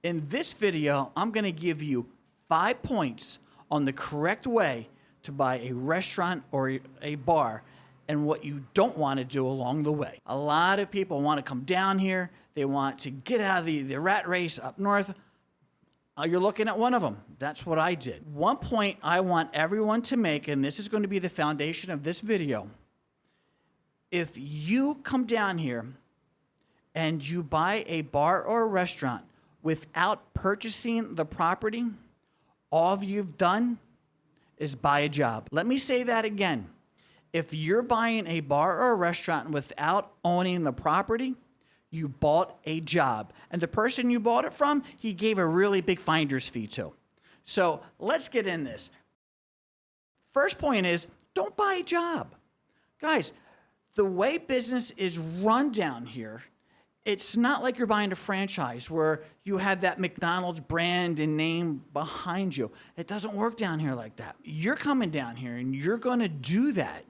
In this video, I'm going to give you 5 points on the correct way to buy a restaurant or a bar and what you don't want to do along the way. A lot of people want to come down here. They want to get out of the rat race up north. You're looking at one of them. That's what I did. One point I want everyone to make, and this is going to be the foundation of this video. If you come down here and you buy a bar or a restaurant without purchasing the property, all you've done is buy a job. Let me say that again. If you're buying a bar or a restaurant without owning the property, you bought a job. And the person you bought it from, he gave a really big finder's fee to. So let's get in this. First point is, don't buy a job. Guys, the way business is run down here, it's not like you're buying a franchise where you have that McDonald's brand and name behind you. It doesn't work down here like that. You're coming down here and you're going to do that.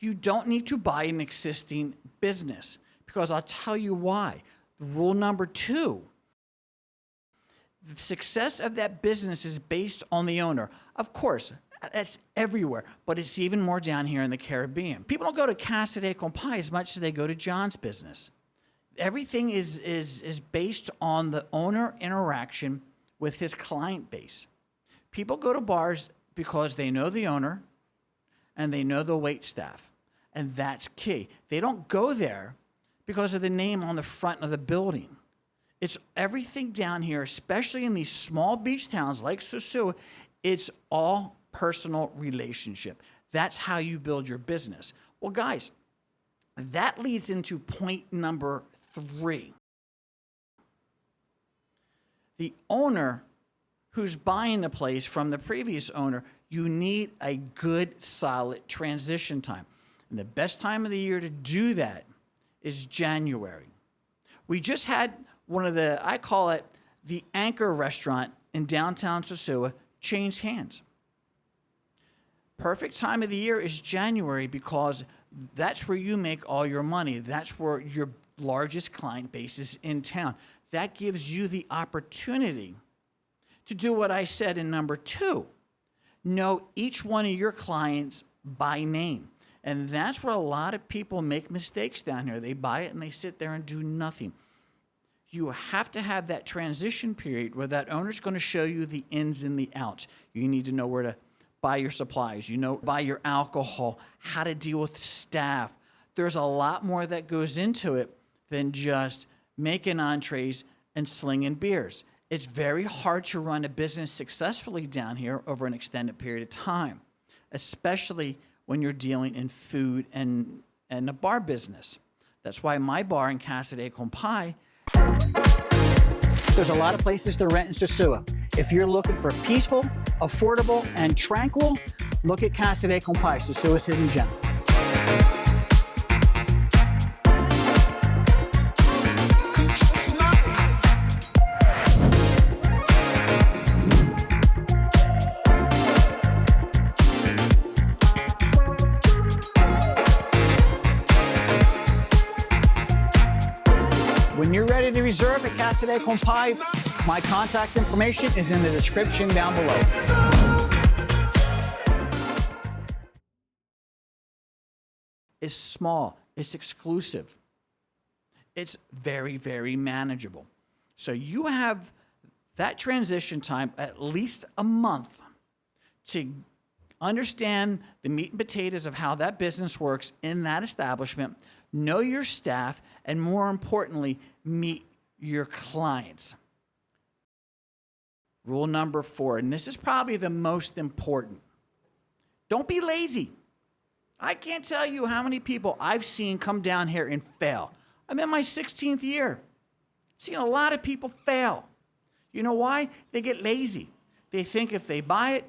You don't need to buy an existing business because I'll tell you why. Rule number 2, the success of that business is based on the owner. Of course, that's everywhere, but it's even more down here in the Caribbean. People don't go to Casa De Compai as much as they go to John's business. Everything is based on the owner interaction with his client base. People go to bars because they know the owner and they know the wait staff, and that's key. They don't go there because of the name on the front of the building. It's everything down here, especially in these small beach towns like Sosua, it's all personal relationship. That's how you build your business. Well, guys, that leads into point number 3. The owner who's buying the place from the previous owner, you need a good, solid transition time. And the best time of the year to do that is January. We just had one of the, I call it the anchor restaurant in downtown Sosua, change hands. Perfect time of the year is January because that's where you make all your money. That's where your largest client base is in town. That gives you the opportunity to do what I said in number 2. Know each one of your clients by name. And that's where a lot of people make mistakes down here. They buy it and they sit there and do nothing. You have to have that transition period where that owner's going to show you the ins and the outs. You need to know where to buy your supplies, buy your alcohol, how to deal with staff. There's a lot more that goes into it than just making entrees and slinging beers. It's very hard to run a business successfully down here over an extended period of time, especially when you're dealing in food and a bar business. That's why my bar in Casa De Compai, there's a lot of places to rent in Sosua. If you're looking for peaceful, affordable, and tranquil, look at Casa De Compai, Sosua's hidden gem. When you're ready to reserve at Casa De Compai, my contact information is in the description down below. It's small, it's exclusive. It's very, very manageable. So you have that transition time, at least a month, to understand the meat and potatoes of how that business works in that establishment, know your staff, and more importantly, meet your clients. Rule number 4, and this is probably the most important. Don't be lazy. I can't tell you how many people I've seen come down here and fail. I'm in my 16th year. I've seen a lot of people fail. You know why? They get lazy. They think if they buy it,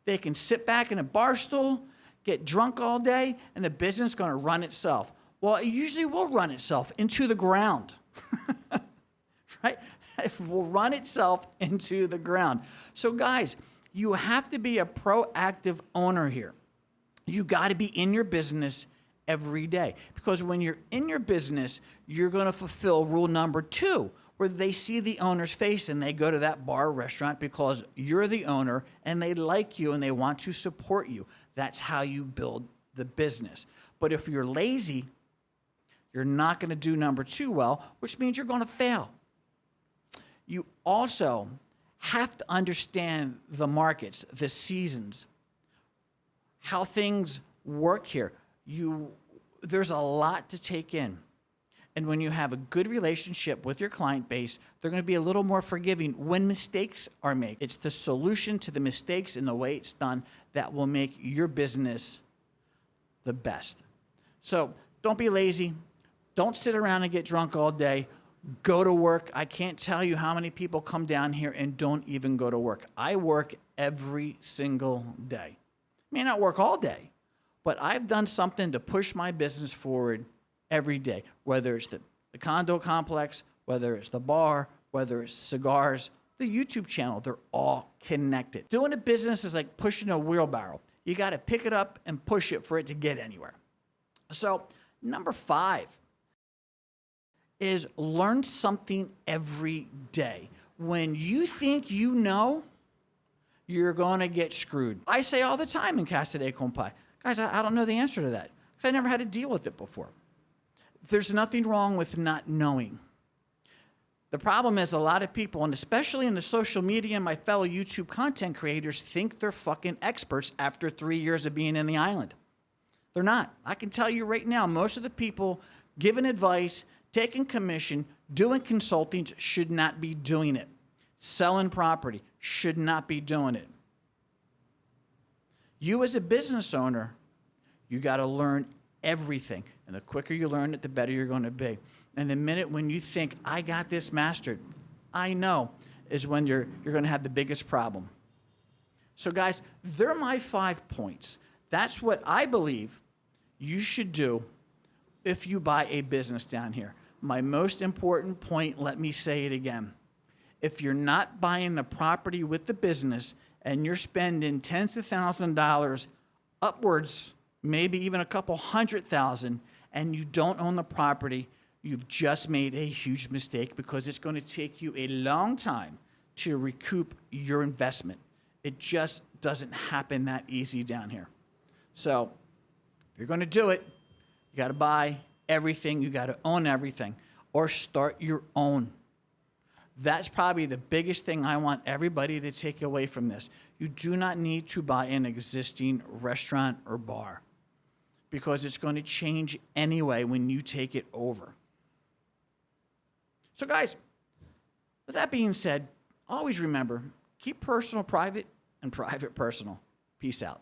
they can sit back in a bar stool, get drunk all day, and the business is going to run itself. Well, it usually will run itself into the ground, right? It will run itself into the ground. So guys, you have to be a proactive owner here. You got to be in your business every day, because when you're in your business, you're going to fulfill rule number 2, Or they see the owner's face and they go to that bar or restaurant because you're the owner and they like you and they want to support you. That's how you build the business. But if you're lazy, you're not going to do number 2 well, which means you're going to fail. You also have to understand the markets, the seasons, how things work here. There's a lot to take in. And when you have a good relationship with your client base, they're going to be a little more forgiving when mistakes are made. It's the solution to the mistakes and the way it's done that will make your business the best. So don't be lazy. Don't sit around and get drunk all day. Go to work. I can't tell you how many people come down here and don't even go to work. I work every single day. May not work all day, but I've done something to push my business forward every day, whether it's the condo complex, whether it's the bar, whether it's cigars, the YouTube channel, they're all connected. Doing a business is like pushing a wheelbarrow. You got to pick it up and push it for it to get anywhere. So number 5 is learn something every day. When you think you know, you're going to get screwed. I say all the time in Casa De Compai, guys, I don't know the answer to that because I never had to deal with it before. There's nothing wrong with not knowing. The problem is a lot of people, and especially in the social media and my fellow YouTube content creators, think they're fucking experts after 3 years of being in the island. They're not. I can tell you right now, most of the people giving advice, taking commission, doing consulting should not be doing it. Selling property should not be doing it. You as a business owner, you got to learn everything. And the quicker you learn it, the better you're going to be. And the minute when you think, I got this mastered, I know, is when you're going to have the biggest problem. So guys, they're my 5 points. That's what I believe you should do if you buy a business down here. My most important point, let me say it again. If you're not buying the property with the business and you're spending tens of thousands of dollars upwards, maybe even a couple $100,000, and you don't own the property, you've just made a huge mistake because it's going to take you a long time to recoup your investment. It just doesn't happen that easy down here. So if you're going to do it, you got to buy everything. You got to own everything or start your own. That's probably the biggest thing I want everybody to take away from this. You do not need to buy an existing restaurant or bar because it's going to change anyway when you take it over. So guys, with that being said, always remember, keep personal private and private personal. Peace out.